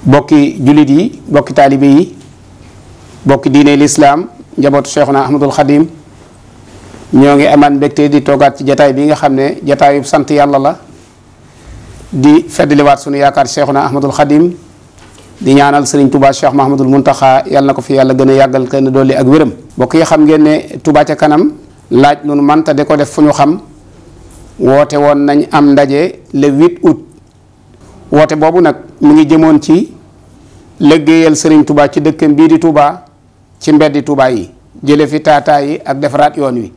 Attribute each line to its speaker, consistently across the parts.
Speaker 1: bokki jullit yi bokki taalibe yi bokki diine lislaam njabootu Cheikhuna Ahmadul Xadim ñoo ngi amaan mbégte di toogaat ci jataay bi nga xam ne jataayu sant yàlla la di feddliwaat sunu yaakaar Cheikhuna Ahmadul Xadim di ñaanal Serigne Touba Cheikh Mahamadul Muntaxa yàlla na ko fi yàlla gën a yàggal kenn dolli ak wéram. mbokk yi xam ngeen ne Touba ca kanam laaj lu nu man te di ko def fu ñu xam woote woon nañ am ndaje le 8 août woote boobu nag mi ngi jëmoon ci liggéeyal Serigne Touba ci dëkkam bii di Touba ci mbeddi Touba yi jële fi taataa yi ak defaraat yoon wi.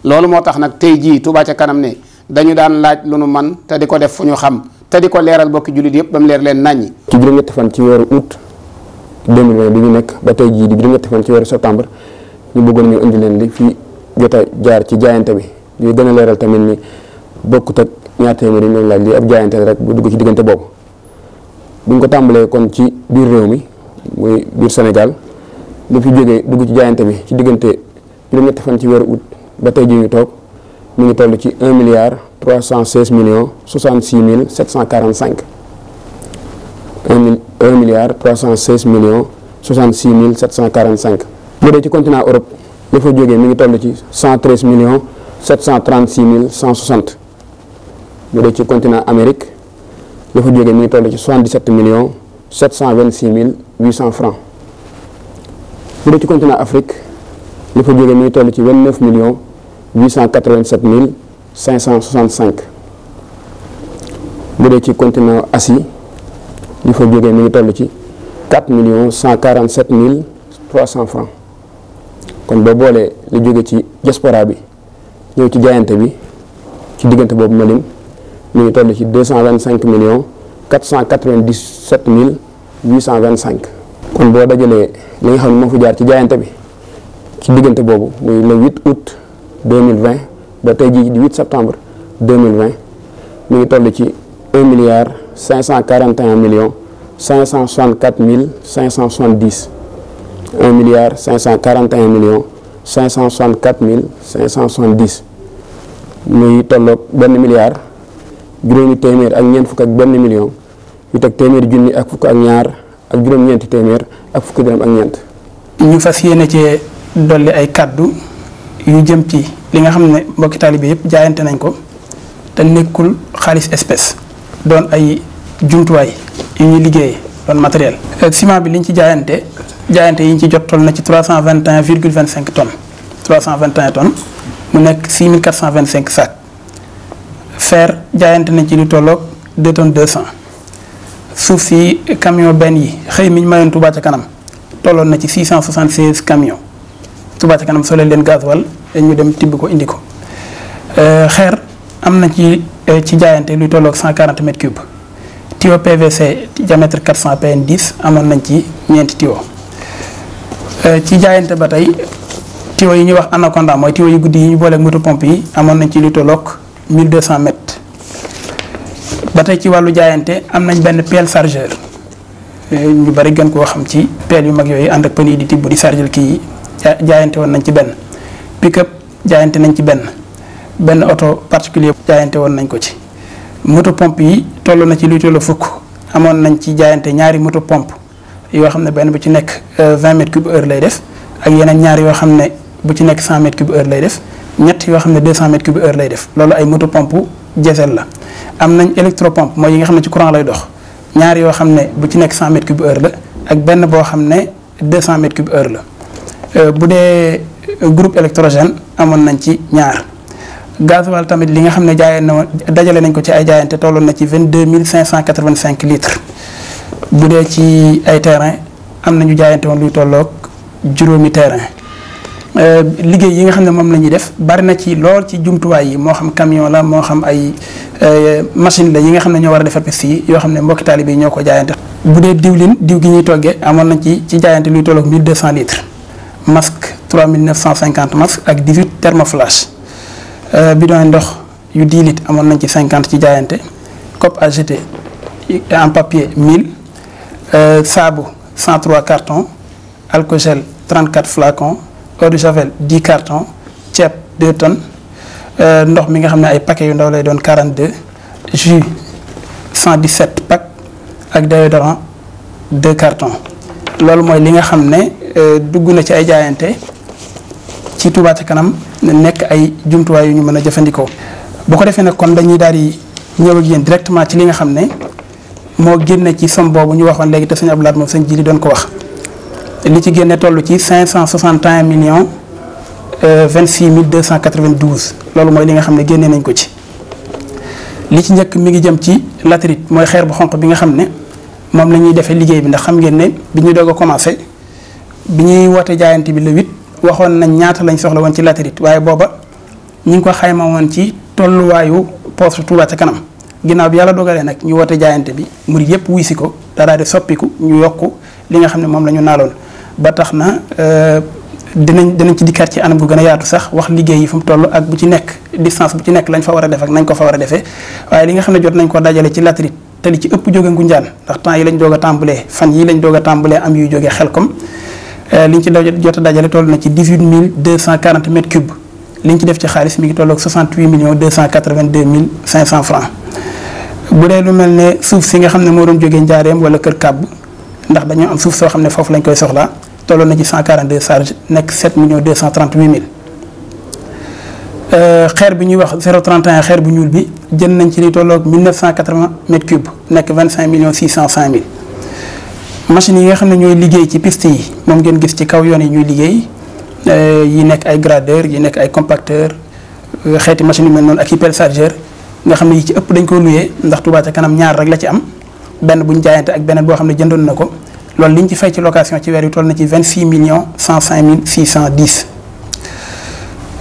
Speaker 1: loolu moo tax nag tey jii Touba ca kanam ne dañu daan laaj lu nu man te di ko def fu ñu xam te di ko leeral bokki jullit yëpp ba mu leer leen naññi.
Speaker 2: ci juróom-ñetti fan ci weeru août 2020 bi ñu nekk ba tey jii di juróom-ñetti fan ci weeru septembre ñu bëggoon ñu indi leen li fi jot a jaar ci jaayante bi ñu gën a leeral tamit ni bokkut ak ñaar téeméer yi ñoom laaj li ab jaayante rek bu dugg ci diggante boobu. bu ñu ko tàmbalee kon ci biir réew mi muy biir Sénégal lu fi jógee dugg ci jaayante bi ci diggante juróom-ñetti fan ci weeru août ba tey jii ñu toog mi ngi toll ci 1 milliard 316 millions 66 mille 745 1 milliard 316 millions 66 mille 745. bu dee ci continent Europe li fa jógee mi ngi toll ci 113 millions 736 mille 160 bu dee ci continent Amérique li fa jógee mi ngi toll ci 77 millions 726 mille 800 francs. bu dee ci continent Afrique li fa jógee mi ngi toll ci 29 millions 887 mille 565. bu dee ci continent Asie li fa jógee mi ngi toll ci 4 millions 147 mille 300 francs. kon boo boolee li jóge ci diaspora bi ñëw ci jaayante bi ci diggante boobu ma lim mi ngi toll ci 225 millions 497 mille 825. kon boo dajalee li nga xam ne moo fi jaar ci jaayante bi ci diggante boobu muy le 8 août 2020 ba tey jii di 8 septembre 2020 mi ngi toll ci 1 milliard 541 millions 564 mille 570. 1 milliard 541 millions 564 mille 570 muy tolloog benn milliard juróomi téeméer ak ñeent fukk ak benn million yu teg téeméeri junni ak fukk ak ñaar ak juróom-ñeenti téeméer ak fukki dërëm ak ñeent.
Speaker 3: ñu fas yéene cee dolli ay kàddu yu jëm ci li nga xam ne mbokki taalibe yëpp jaayante nañ ko te nekkul xaalis espèce doon ay jumtuwaay yu ñuy liggéeyee doon matériel. ciment bi liñ ci jaayante yi ñu ci jot toll na ci 321,25 tonnes 321 tonnes mu nekk 6425 sacs. fer jaayante nañ ci lu tolloog 2 tonnes 200. suuf si camion benn yi xëy mi ñu mayoon Touba ca kanam tolloon na ci 676 camions Touba ca kanam soleel leen gasoil ñu dem tibb ko indi ko. xeer am na ci jaayante luy tolloog 140 mètres cubes. tuyau PVC diamètre 400 PN 10 amoon nañ ci ñeenti tuyau. ci jaayante ba tey tuyau yi ñuy wax anaconda mooy tuyau yu guddi yi ñu booleeg moto pompe yi amoon nañ ci lu tolloog 1200 mètres. ba tey ci wàllu jaayante am nañ benn pelle chargeur ñu bari gën koo xam ci pelle yu mag yooyu ànd ak pën yi di tibb di chargeur kii yi jaayante woon nañ ci benn. pick-up jaayante nañ ci benn oto particulier jaayante woon nañ ko ci. moto pompe yi toll na ci luy tollu fukk amoon nañ ci jaayante ñaari moto pompe yoo xam ne benn bu ci nekk 20 mètres cube heure lay def ak yeneen ñaar yoo xam ne bu ci nekk 100 mètres cube heure lay def ñett yoo xam ne 200 mètres cube heure lay def loolu ay moto pompe diesel la. am nañ électropompe mooy yi nga xam ne ci courant lay dox ñaar yoo xam ne bu ci nekk 100 mètres cube heure la ak benn boo xam ne 200 mètres cube heure la. bu dee groupe électrogène amoon nañ ci ñaar. gasoil tamit li nga xam ne jaayee na dajale nañ ko ci ay jaayante tolloon na ci 22 585 litres. bu dee ci ay terrain am nañu jaayante woon luy tolloog juróomi terrain. liggéey yi nga xam ne moom la ñuy def bari na ci lool ci jumtuwaay yi moo xam camion la moo xam ay machine la yi nga xam ne ñoo war a defar piste yi yoo xam ne mbokki taalibe yi ñoo ko jaayante. bu dee diw gi ñuy toggee amoon nañ ci jaayante luy tolloog 1200 litres. masque 3950 masques ak 18 thermoflash. bidon ndox yu 10 litres amoon nañ ci 50 ci jaayante. cope à jeter en papier 1000. saabu 103 cartons. alcogel 34 flacons. eau de javel 10 cartons. ceeb 2 tonnes. ndox mi nga xam ne ay paquets yu ndaw lay doon 42. jus 117 pack ak déodorant 2 cartons loolu mooy li nga xam ne dugg na ci ay jaayante ci Touba ca kanam nekk ay jumtuwaay yu ñu mën a jëfandikoo. bu ko defee nag kon dañuy daal di ñëw ak yéen directement ci li nga xam ne moo génne ci somme boobu ñu waxoon léegi te sëñ Abdou Lahad moom sëñ Jili doon ko wax li ci génne toll ci 561 millions 26 292 loolu mooy li nga xam ne génne nañ ko ci. li ci njëkk mi ngi jëm ci latérite mooy xeer bu xonq bi nga xam ne moom la ñuy defee liggéey bi ndax xam ngeen ne bi ñuy doog a commencé bi ñuy woote jaayante bi le 8 waxoon nañ ñaata lañ soxla woon ci latérite waaye booba ñi ngi ko xayma woon ci tolluwaayu poste Touba ca kanam ginnaaw bi yàlla dogalee nag ñu woote jaayante bi murid yëpp wuy si ko daal di soppiku ñu yokk li nga xam ne moom la ñu naaloon ba tax na dinañ ci dikkaat ci anam gu gën a yaatu sax wax liggéey yi fu mu toll ak bu ci nekk distance bu ci nekk lañ fa war a def ak nañ ko fa war a defee waaye li nga xam ne jot nañ ko dajale ci latérite te li ci ëpp jóge Ngunjaan ndax temps yi lañ doog a tàmbalee fan yi lañ doog a tàmbalee am yuy jógee Xelkom liñ ci jot a dajale toll na ci 18 240 mètres cubes liñ ci def ci xaalis mi ngi tolloog 68 millions 282 mille 500 francs bu dee lu mel ne suuf si nga xam ne moo doon jógee Njaareem wala Kër Kàbb ndax dañoo am suuf soo xam ne foofu lañ koy soxlaa tolloon na ci 142 charges nekk 7 millions 238 mille xeer bi ñuy wax 031 xeer bu ñuul bi jënd nañ ci li tolloog 1980 mètres cubes nekk 25 millions 605 mille machines yi nga xam ne ñooy liggéey ci piste yi moom ngeen gis ci kaw yoon yi ñuy liggéey yi nekk ay gradeur yi nekk ay compacteur xeeti machines yu mel noonu ak i pelle chargeur nga xam ne yi ci ëpp dañ ko luyee ndax Touba ca kanam ñaar rek la ci am benn bu ñu jaayante ak beneen boo xam ne jëndoon na ko loolu li ñu ci fay ci location ci weer yu toll na ci 26 millions 105 mille 610.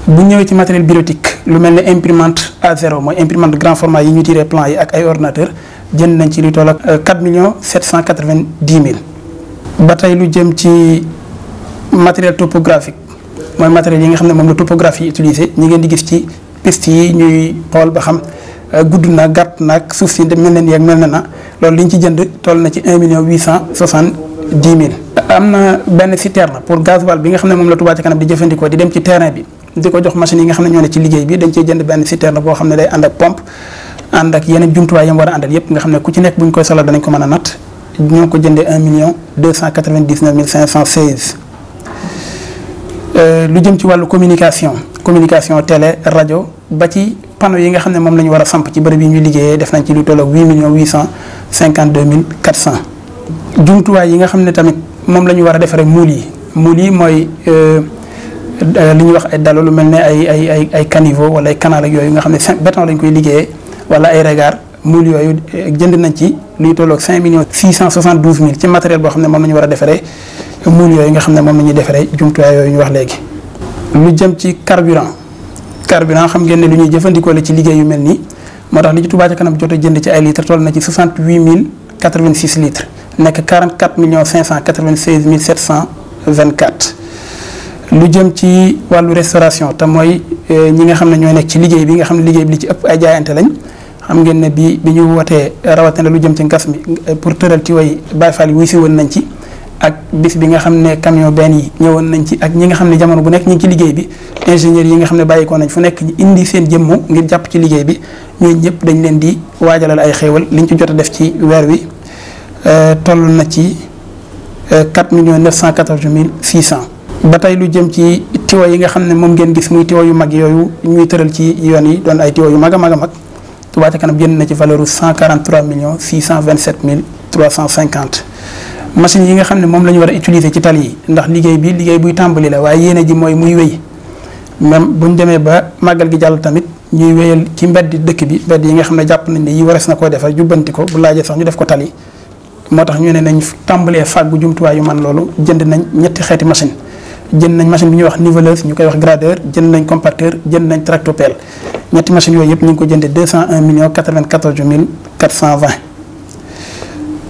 Speaker 3: bu ñëwee ci matériel bureautique lu mel ne imprimante A0 mooy imprimante grand format yi ñu tiré plan yi ak ay ordinateur jënd nañ ci lu toll ak 4 millions 790 mille. ba tey lu jëm ci matériel topographique mooy matériel yi nga xam ne moom la topographie yi utilisé ñi ngeen di gis ci piste yi ñuy xool ba xam gudd na gàtt nag suuf si mel na nii ak mel na loolu li ñu ci jënd toll na ci 1 million 870 mille. am na benn citerne pour gasoil bi nga xam ne moom la Touba ca kanam di jëfandikoo di dem ci terrain bi di ko jox machine yi nga xam ne ñoo ne ci liggéey bi dañ cee jënd benn citerne boo xam ne day ànd ak pompe ànd ak yeneen jumtuwaay yam war a àndal yëpp nga xam ne ku ci nekk bu ñu koy solal danañ ko mën a natt ñoo ko jëndee 1 million 299 mille 516. lu jëm ci wàllu communication télé rajo ba ci panneau yi nga xam ne moom la ñu war a samp ci bërëb yi ñuy liggéeyee def nañ ci lu tolloog 8 millions 852 mille 400. jumtuwaay yi nga xam ne tamit moom la ñu war a defaree muul yi mooy li ñuy wax ay dalo lu mel ne ay caniveau wala ay canal ak yooyu nga xam ne béton lañ koy liggéeyee wala ay regard muul yooyu jënd nañ ci luy tolloog 5 millions 672 mille ci matériel boo xam ne moom la ñu war a defaree muul yooyu nga xam ne moom la ñuy defaree jumtuwaay yooyu ñu wax léegi. lu jëm ci carburant xam ngeen ne lu ñuy jëfandikoo la ci liggéey yu mel nii moo tax li ci Touba ca kanam jot a jënd ci ay litres toll na ci 68 mille 86 litres nekk 44 millions 596 mille 724. lu jëm ci wàllu restauration te mooy ñi nga xam ne ñoo nekk ci liggéey bi nga xam ne liggéey bi li ci ëpp ay jaayante lañ xam ngeen ne bi ñu wootee rawatina lu jëm ci ngas mi pour tëral ci way Baye Fall yi wuy si woon nañ ci ak bis bi nga xam ne camion benn yi ñëwoon nañ ci ak ñi nga xam ne jamono bu nekk ñu ngi ci liggéey bi ingénieurs yi nga xam ne bàyyikoo nañ fu nekk ñu indi seen jëmmu ngir jàpp ci liggéey bi ñooñu ñëpp dañ leen di waajalal ay xéewal liñ ci jot a def ci weer wi toll na ci 4 millions 914 mille 600. ba tey lu jëm ci tiwo yi nga xam ne moom ngeen gis muy tiwo yu mag yooyu ñuy tëral ci yoon yi doon ay tiwo yu mag a mag a mag Touba ca kanam jënd na ci valeur 143 millions 627 mille 350. machine yi nga xam ne moom la ñu war a utiliser ci tali yi ndax liggéey buy tàmbali la waaye yéene ji mooy muy wéy même bu ñu demee ba màggal gi jàll tamit ñuy wéyal ci mbedd dëkk bi mbedd yi nga xam ne jàpp nañ ne yi warees na koo defar jubbanti ko bu laajee sax ñu def ko tali moo tax ñu ne nañ tàmbalee fàggu jumtuwaay yu man loolu jënd nañ ñetti xeeti machine jënd nañ machine bi ñuy wax niveleuse ñu koy wax gradeur jënd nañ compacteur jënd nañ tractopelle ñetti machines yooyu yëpp ñu ngi ko jëndee 201 millions 94 mille 420.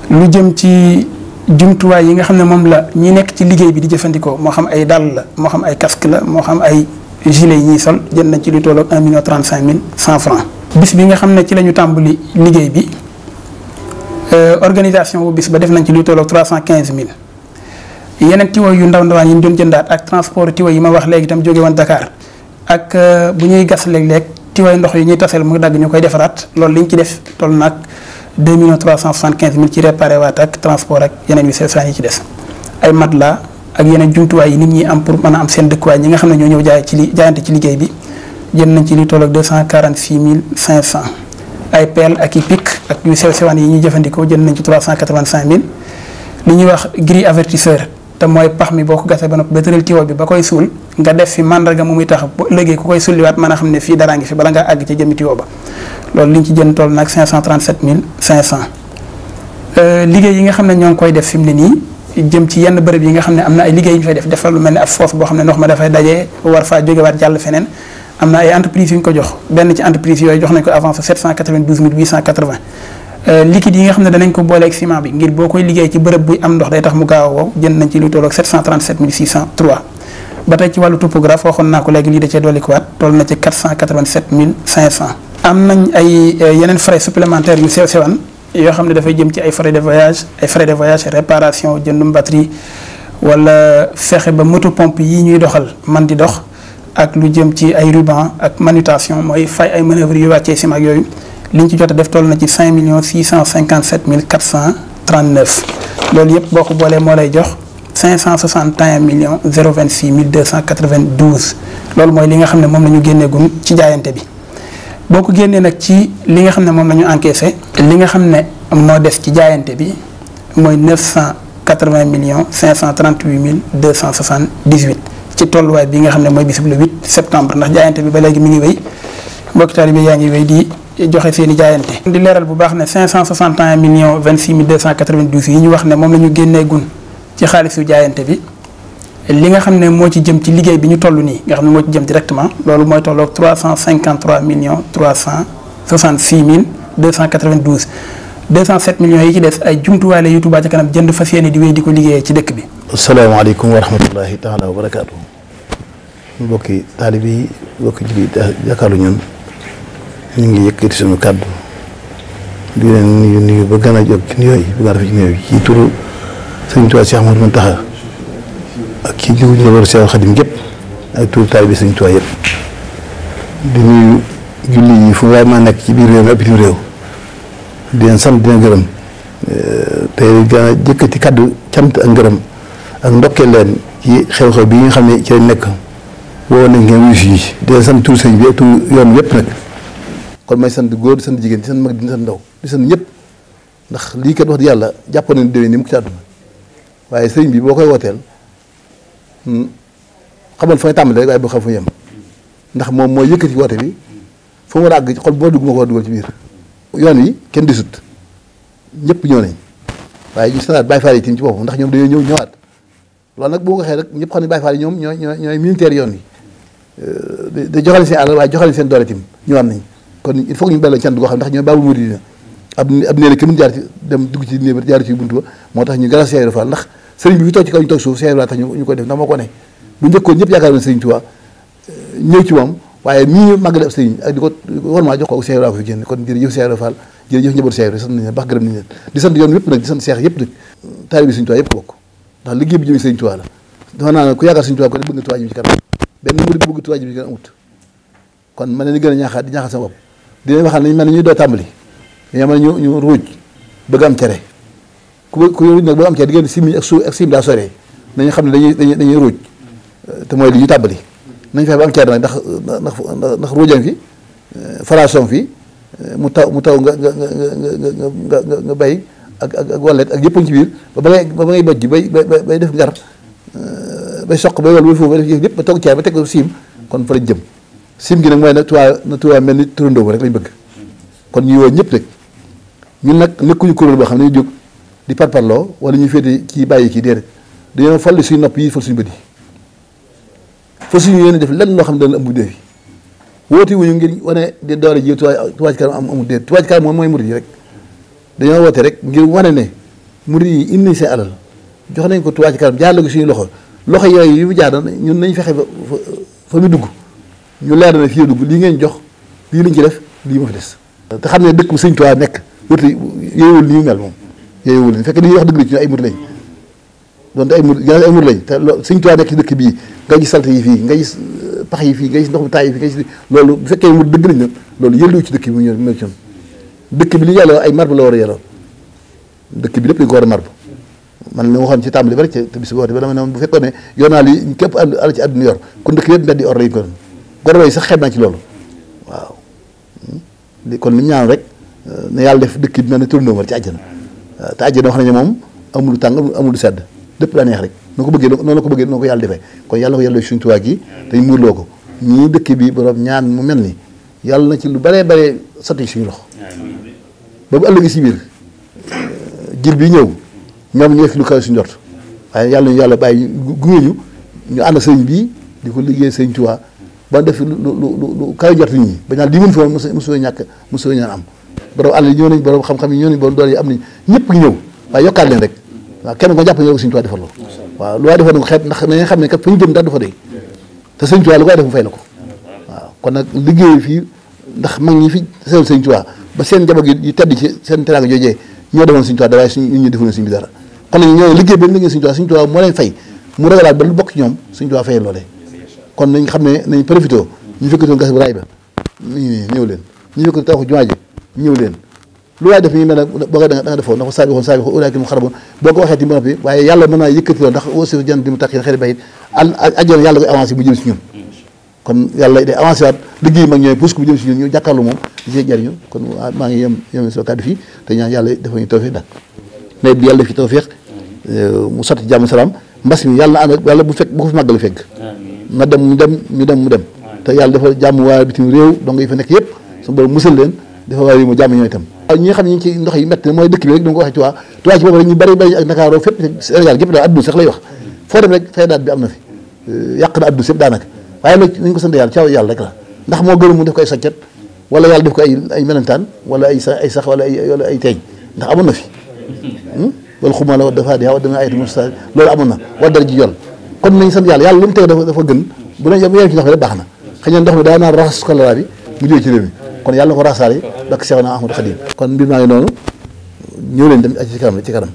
Speaker 3: lu jëm ci jumtuwaay yi nga xam ne moom la ñi nekk ci liggéey bi di jëfandikoo moo xam ay dàll la moo xam ay casque la moo xam ay gilet yi ñuy sol jënd nañ ci lu tolloog 1 million 35 mille 100 francs. bis bi nga xam ne ci la ñu tàmbali liggéey bi organisation bu bis ba def nañ ci lu tolloog 315 mille. yeneen tiwo yu ndaw ndawaan yi ñu doon jëndaat ak transport tiwo yi ma wax léegi itam jóge woon Dakar ak bu ñuy gas léeg-léeg tiwo ndox yi ñuy taseel mu dagg ñu koy defaraat loolu liñ ci def toll nag 2 375 000 ci réparé waat ak transport ak yeneen yu sew yi ci des ay matelas ak yeneen jumtuwaay yi nit ñi am pour mën a am seen dëkkuwaay ñi nga xam ne ñoo ñëw jaayante ci liggéey bi jënd nañ ci li toll ak 246 500 ay pelle ak i pic ak yu sew sewaan yi ñuy jëfandikoo jënd nañ ci 385 000 li ñuy wax grille avertisseur te mooy pax mi boo ko gasee ba noppi ba tëral tiwo bi ba koy suul nga def fi mandarga mu muy tax bu ëllëgee ku koy sulliwaat mën a xam ne fii daraa ngi fi bala ngaa àgg ca jëmmi tiwo ba loolu li ñu ci jënd toll nag 537 500 liggéey yi nga xam ne ñoo ngi koy def fi mu ne nii jëm ci yenn bërëb yi nga xam ne am na ay liggéey yu ñu fay def defal lu mel ne ab foos boo xam ne ndox ma dafay dajee war faa jógewaat jàll feneen am na ay entreprise yu ñu ko jox benn ci entreprise yooyu jox nañ ko avance 792 880 liquide yi nga xam ne danañ ko booleeg ciment bi ngir boo koy liggéey ci bërëb buy am ndox day tax mu gaaw a wow jënd nañ ci lu tolloog 737 603 ba tey ci wàllu topographe waxoon naa ko léegi lii da cee dolli ko waat toll na ci 487 500 am nañ ay yeneen frais supplémentaires yu sew sewan yoo xam ne dafay jëm ci ay frais de voyage réparation jëndum batterie wala fexe ba moto pompe yi ñuy doxal man di dox ak lu jëm ci ay ruban ak manutention mooy fay ay manœuvres yu wàccee ciment ak yooyu li ñu ci jot a def toll na ci 5 657 439 loolu yëpp boo ko boolee moo lay jox 561 026 292 loolu mooy li nga xam ne moom la ñu génneegum ci jaayante bi. boo ko génnee nag ci li nga xam ne moom la ñu encaissé li nga xam ne moo des ci jaayante bi mooy 980 538 278 ci tolluwaay bi nga xam ne mooy bisub le 8 septembre ndax jaayante bi ba léegi mi ngi wéy mbokki taalibe yaa ngi wéy di joxe seen i jaayante. di leeral bu baax ne 561 26 292 yi ñu wax ne moom la ñu génnee gun ci xaalisu jaayante bi li nga xam ne moo ci jëm ci liggéey bi ñu toll nii nga xam ne moo ci jëm directement loolu mooy tolloog 353 366 292 207 millions yi ci des ay jumtuwaay la yu Touba ca kanam jënd fas yéene di wéy di ko liggéeyee ci dëkk bi.
Speaker 4: asalaamaaleykum wa rahmatullahi taala wa barakaatu. mbokki taalib yi mbokki jullit jàkkaarlu ñun ñu ngi yëkkati suñu kàddu di leen nuyu ba gën a jóg ci nuyoo yi ba gën a rafet ci nuyoo yi ci turu Sëriñ Tuubaa Cheikh Ahmadou Mountakha ak ci jiwu njabootu Seexul Xadim gépp ak turu taalibe Sëriñ Tuubaa yëpp di nuyu julli yi fu waay maa nekk ci biir réew mi ak bitim réew di leen sant di leen gërëm te gën a jëkkati kàddu cant ak ngërëm ak ndokkeel leen ci xew-xew bi nga xam ne ci lañ nekk woo nañ ngeen wuyu si di leen sant turu sëñ bi ak turu yoon yëpp nag kon may sant góor di sant jigéen di sant mag di sant ndaw di sant ñëpp ndax lii kat wax di yàlla jàppoon nañu déwén ni mu ko ci àdduna waaye sëriñ bi boo koy wooteel xamal fa nga tàmbalee rek waaye boo xam fa yem ndax moom mooy yëkkati woote bi fa mu war a àgg xol boo dugg moo ko war a dugal ci biir yoon wi kenn desut ñëpp ñëw nañ waaye ñu sanaat Baye Fall yi tim ci boppam ndax ñoom dañoo ñëw ñëwaat loolu nag boo ko waxee rek ñëpp xam ne Baye Fall yi ñoom ñooy militaire yoon wi da joxale seen àll waaye joxale seen doole tim ñëwaat nañ kon il faut que ñu belloo cant goo xam ndax ñooy baabu murid ab néeg kenn mën jaar ci dem dugg ci néeg jaar ci buntu ba moo tax ñu gën a Cheikh Ibra Fall ndax sëriñ bi fi toog ci kaw ñu toog suuf Cheikh Ibra tax ñu koy def ndax moo ko ne bu njëkkoon ñëpp yaakaar na sëriñ Tuubaa ñëw ci moom waaye mii màggale ab sëriñ ak di ko war maa jox ko Cheikh Ibra ko fi génn kon jërëjëf Cheikh Ibra Fall jërëjëf njabootu Cheikh Ibra sant nañ leen baax gërëm nañ leen di sant yoon yëpp nag di sant Cheikh yëpp nag taalibe sëriñ Tuubaa yëpp bokk ndax liggéey bi jëmee sëriñ Tuubaa la dafa naa ne ku yaakaar sëriñ Tuubaa ko ne bëgg nga Tuubaa jëm ci kanam benn murid bu bëgg Tuubaa jëm ci kanam amut kon ma ne ni gën a ñaaxaat di ñaaxal sama bopp di leen waxal nañ mel ne ñuy doo tàmbali dañoo mel ne ñu ruuj bëgg am cere ku ruuj nag bëgg am cere diggante sim ak suuf ak sim daa soree nañu xam ne dañuy ruuj te mooy li ñu tàmbali nañ fexe ba am cere nag ndax ruujam fi faraasom fi mu taw nga bay ak wallet ak yëpp ci biir ba ngay bojj bay def ngar bay soq bay wal bay foofu bay def yëpp ba togg cere ba teg ko siim kon fa lañ jëm sim gi nag mooy na tuwaa mel ni turandoo rek lañ bëgg kon ñuy woo ñëpp rek ñun nag nekkuñu kuréel boo xam ne ñu jóg di parparloo wala ñuy féete kii bàyyi kii déedéet dañoo falli suñu nopp yi fal suñu bët yi fa suñu yéene def lenn loo xam ne dana ëmb dee woote wuñu ngir wane di doole ji Touba Ca Kanam amul déet Touba Ca Kanam moom mooy murid yi rek dañoo woote rek ngir wane ne murid yi indi seen alal jox nañ ko Touba Ca Kanam jaarale ko suñu loxo yooyu yu mu jaar ñun nañ fexe fa mu dugg ñu leer na fii dugg lii ngeen jox lii lañ ci def lii ma fi des te xam ne dëkk bu sëñ Tuubaa nekk wërte yooyuwul nii mel moom yooyuwul ni fekk li ñuy wax dëgg la ci ñu ay murid lañ donte ay murid lañ te sëñ Tuubaa nekk ci dëkk bii nga gis salte yi fii nga gis pax yi fii nga gis ndox mu taay yi fii nga gis loolu bu fekkee murid dëgg lañ nag loolu yëlluwu ci dëkk bi mu ñëw mel ci ñoom dëkk bi li yàlla ay marbre la war a yelloo dëkk bi lépp dañ ko war a marbre man li ma waxoon ci tàmbali ba rek te bis boote ba dama ne bu fekkoon ne yor naa li képp àll ci àdduna yor kon dëkk yëpp mbedd yi or lañ ko doon goro yi sax xeeb naa ci loolu waaw kon li ñu ñaan rek ne yàlla def dëkk bi mel ne tournée ci àjjana te àjjana wax nañu moom amul tàng amul sedd lépp daa neex rek noo ko bëggee noonu la ko bëggee noonu ko yàlla defee kon yàlla na ko yàlla suñu tubaab gi dañ muurloo ko ñii dëkk bi borom ñaan mu mel ni yàlla na ci lu baree bare sotti suñu loxo ba bu ëllëgee si biir jil bi ñëw ñoom ñu def lu kaw suñu jot waaye yàlla ñu yàlla bàyyi gunge ñu ànd sëñ bii di ko liggéey sëñ Tuubaa ba def lu kaw jot ñi ba ñaan lii mën fi woon mosoo ñàkk mosoo ñaan am borom àll yi ñëw nañ borom xam-xam yi ñëw nañ borom doole yi am nañ ñëpp ngi ñëw waaye yokkaat leen rek waaw kenn ko jàpp ñoo ko sëñ Tuubaa defal waaw lu waay defoon na ko xeeb ndax nañu xam ne kat fa ñu jëm daal du fa dee te sëñ Tuubaa lu koy def mu fay la ko waaw kon nag liggéey fii ndax mag ñi fi seen sëñ Tuubaa ba seen njaboot yi tedd ci seen teraanga joojee ñoo defoon sëñ Tuubaa da waaye suñ ñu defuñu sëñ bi dara kon nag ñoo liggéey ba liggéey sëñ Tuubaa moo leen fay mu ragalaat ba lu bokk ci ñoom sëñ Tuubaa fayee loolee kon nañ xam ne nañ profité ñu fekkatoon gas bu raay ba nii ñëw leen ñu fekkatoon tawaxu jumaa ji ñëw leen lu waay def ñu mel ne boo ko da nga defoon ndax saabi xoon ulaayka mu xaraboon boo ko waxee ti mën bi waaye yàlla mën naa yëkkati loolu ndax aussi jan di mu tax xëy bayit ajjoon yàlla koy avancé bu jëm si ñun kon yàlla day avancé waat liggéey mag ñooy pousse ko bu jëm si ñun ñu jàkkaarloo moom di see jariñu kon maa ngi yem soo kàddu fii te ñaan yàlla dafa ñu tawfeex daal nawet bi yàlla def ci tawfeex mu sotti jàmm salaam mbas mi yàlla na ànd ak yàlla bu ko fi màggal fekk na dem mu dem te yàlla dafa jàmm waa bitim réew donc yi fa nekk yëpp su borom musal leen dafa waa mu jàmm ñooy itam ñi nga xam ne ñi ci ndox yi métti mooy dëkk bi rek da nga ko waxee Tuubaa ci boobu rek ñu bari ak Ndakaaru fépp Sénégal gépp daal adduna sax lay wax foo dem rek faydaat bi am na fi yàq na adduna sépp daanaka waaye nag nañ ko sant yàlla caaw yàlla rek la ndax moo gën mu def ko ay soccet wala yàlla def ko ay melentaan wala ay sax wala ay teeñ ndax amoon na fi wala xuma la wa dafa di wa dama ayatu musta loolu amoon na wa dara ji yol kon nañ sant yàlla lu mu teg dafa gën bu ne yem ci ndox mi rek baax na xëy na ndox mi daa naan raxas choléra bi mu jógee ci réew mi kon yàlla na ko raxasaale bakk Seexuna Ahmadu Xadim kon mbir maa ngi noonu ñëw leen dem ci kanam